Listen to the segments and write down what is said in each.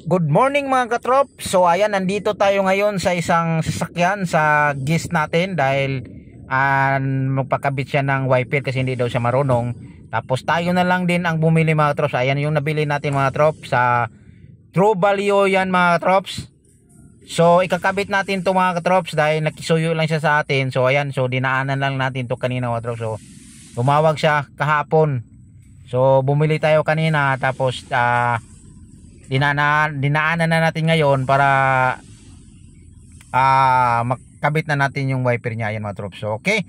Good morning mga katrop. So ayan, nandito tayo ngayon sa isang sasakyan sa gis natin dahil magpakabit siya ng wiper kasi hindi daw siya marunong. Tapos tayo na lang din ang bumili mga trops. Ayan yung nabili natin mga trops sa True Value yan mga trops. So ikakabit natin to mga katrops dahil nakisuyo lang siya sa atin. So ayan, so dinaanan lang natin to kanina mga trops. So tumawag siya kahapon. So bumili tayo kanina tapos dinaanan na natin ngayon para makabit na natin yung wiper niya. Ayan mga trops. So, okay.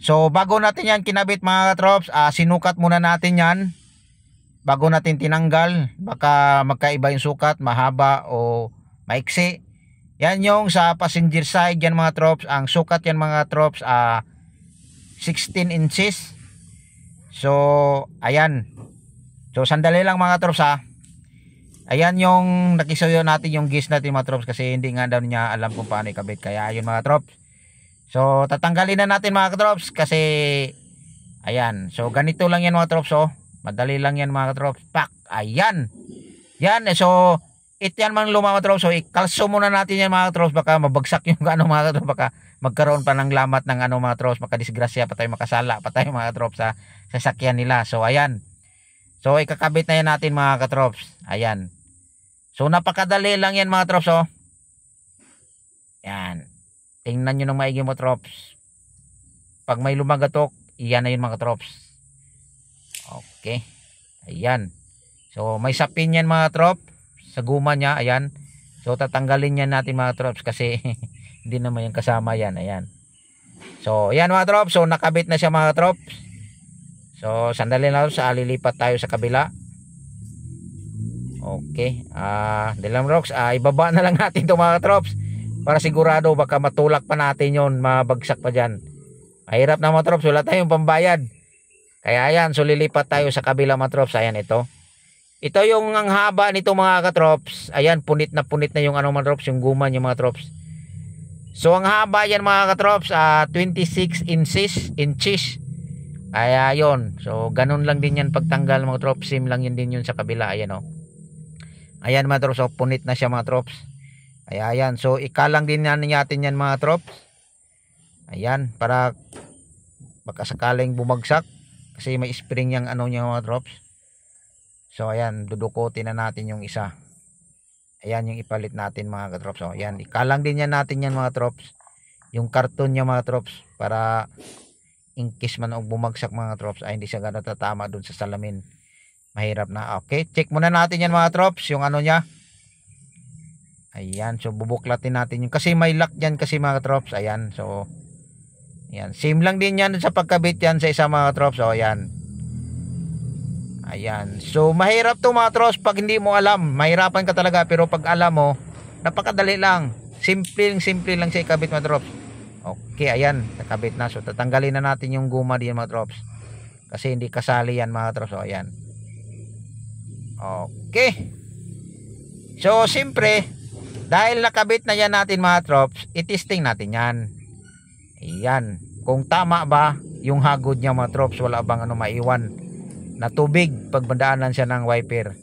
So bago natin yan kinabit mga trops, sinukat muna natin yan bago natin tinanggal. Baka magkaiba yung sukat, mahaba o maiksi. Yan yung sa passenger side yan mga trops. Ang sukat yan mga trops 16 inches. So ayan. So sandali lang mga trops Ayan yung nakisuyo natin yung gis natin mga trops kasi hindi nga daw niya alam kung paano ikabit. Kaya ayun mga trops. So tatanggalin na natin mga trops kasi ayan. So ganito lang yan mga trops. Madali lang yan mga trops. Pak! Ayan. Yan. So yan man mga trops. So ikalso muna natin yan mga trops. Baka mabagsak yung mga trops. Baka magkaroon pa ng lamat ng mga trops. Makadisgrasya pa tayo, makasala pa tayo mga trops sa sasakyan nila. So ayan. So ikakabit na yan natin mga katrops. Ayan. So napakadali lang yan mga trops. Yan. Tingnan nyo ng maigi mo trops. Pag may lumagatok, iyan na yun mga trops. Okay. Ayan. So may sapin yan mga trops sa guma niya. Ayan. So tatanggalin yan natin mga trops kasi hindi naman yung kasama yan. Ayan. So ayan mga trops. So nakabit na siya mga trops. So sandali lang sa lilipat tayo sa kabila. Okay. Dilam rocks, ibaba na lang natin to mga trops para sigurado baka matulak pa natin yon, mabagsak pa diyan. Mahirap na mga trops, wala tayong pambayad. Kaya ayan, so lilipat tayo sa kabila mga trops. Ayan ito. Ito yung ang haba nito mga katrops. Ayan, punit na yung mga trops, yung guma niya mga trops. So ang haba yan mga katrops 26 inches. Kaya yon. So ganun lang din yan pagtanggal mga trops. Same lang yun din yun sa kabila. Ayan Ayan mga trops. So punit na siya mga trops. Ayan. So ikalang din natin yan mga trops. Ayan. Para baka sakaling bumagsak. Kasi may spring yung niya mga trops. So ayan. Dudukutin na natin yung isa. Ayan yung ipalit natin mga katrops. So ayan. Ikalang din yan natin yan mga trops. Yung karton niya mga trops. Para in case man bumagsak mga trops ay hindi siya gano'n tatama dun sa salamin. Mahirap na. Okay, check muna natin yan mga trops yung niya. Ayan, so bubuklatin natin yung kasi may lock yan kasi mga trops. Ayan, so ayan, same lang din yan sa pagkabit yan sa isa mga trops. So ayan. Ayan, so mahirap to mga trops pag hindi mo alam. Mahirapan ka talaga pero pag alam mo napakadali lang. Simple lang siya ikabit mga trops. Okay, ayan, nakabit na. So tatanggalin na natin yung guma diyan mga trops kasi hindi kasali yan mga trops. So ayan. Okay. So siyempre dahil nakabit na yan natin mga trops, itesting natin yan. Ayan. Kung tama ba yung hagod niya mga trops, wala bang maiwan na tubig pag bandaanan siya ng wiper.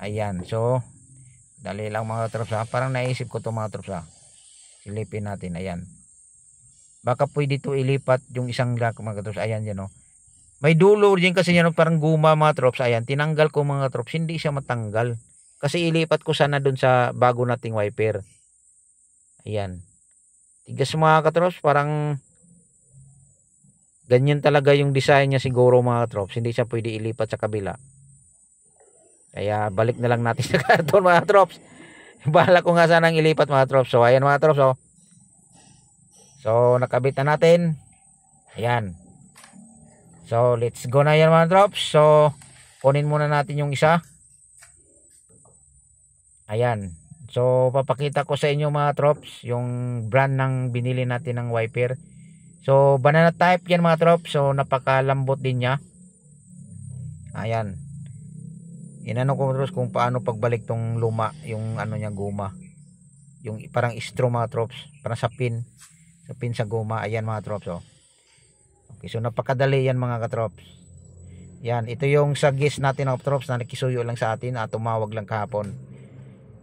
Ayan. So dali lang mga trops Parang naisip ko to mga trops Silipin natin. Ayan. Baka pwede to ilipat yung isang lock mga trops. Ayan yan May dulo din kasi yan parang guma mga trops. Ayan, tinanggal ko mga trops. Hindi siya matanggal. Kasi ilipat ko sana dun sa bago nating wiper. Ayan. Tigas mga katrops. Parang ganyan talaga yung design niya siguro mga trops. Hindi siya pwede ilipat sa kabila. Kaya balik na lang natin sa karton mga trops. Bahala ko nga sanang ilipat mga trops. So ayan mga trops So nakabit na natin. Ayan. So let's go na yan mga trops. So kunin muna natin yung isa. Ayan. So papakita ko sa inyo mga trops yung brand ng binili natin ng wiper. So banana type yan mga trops. So napakalambot din niya. Ayan. Inano ko trops kung paano pagbalik tong luma. Yung niya guma. Yung parang straw mga trops. Parang sapin sa guma. Ayan mga trops Okay, so napakadali yan mga katrops. Yan, ito yung sa gis natin of trops na nakisuyo lang sa atin at tumawag lang kahapon.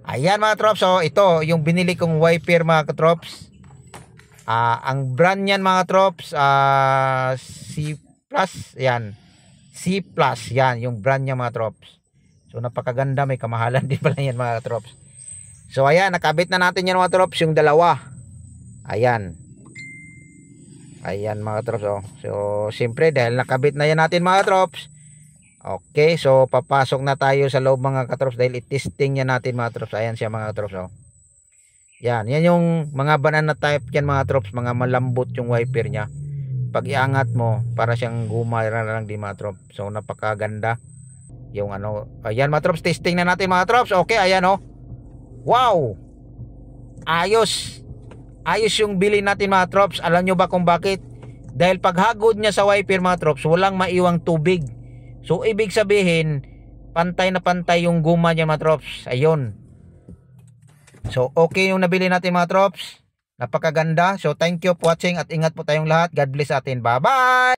Ayan mga katrops. So ito yung binili kong wiper mga katrops. Ang brand niyan mga katrops, C Plus. Yan. C Plus. Yan yung brand niya mga katrops. So napakaganda, may kamahalan din pala yan mga katrops. So ayan, nakabit na natin yan mga katrops, yung dalawa. Ayan. Ayan mga katrops. So siyempre dahil nakabit na yan natin mga katrops. Okay, so papasok na tayo sa loob mga katrops dahil i-testing yan natin mga katrops. Ayan siya mga katrops. Yan yung mga banana type yan mga katrops, mga malambot yung wiper niya. Pag iangat mo, para siyang guma lang di mga katrops. So napakaganda. Yung ano, ayan mga katrops, testing na natin mga katrops. Okay, ayan Wow! Ayos. Ayos yung bilhin natin mga katrops. Alam nyo ba kung bakit? Dahil paghagod niya sa wiper mga katrops, walang maiwang tubig. So ibig sabihin, pantay na pantay yung guma niya mga katrops. Ayun. So okay yung nabili natin mga katrops. Napakaganda. So thank you for watching at ingat po tayong lahat. God bless atin. Bye bye!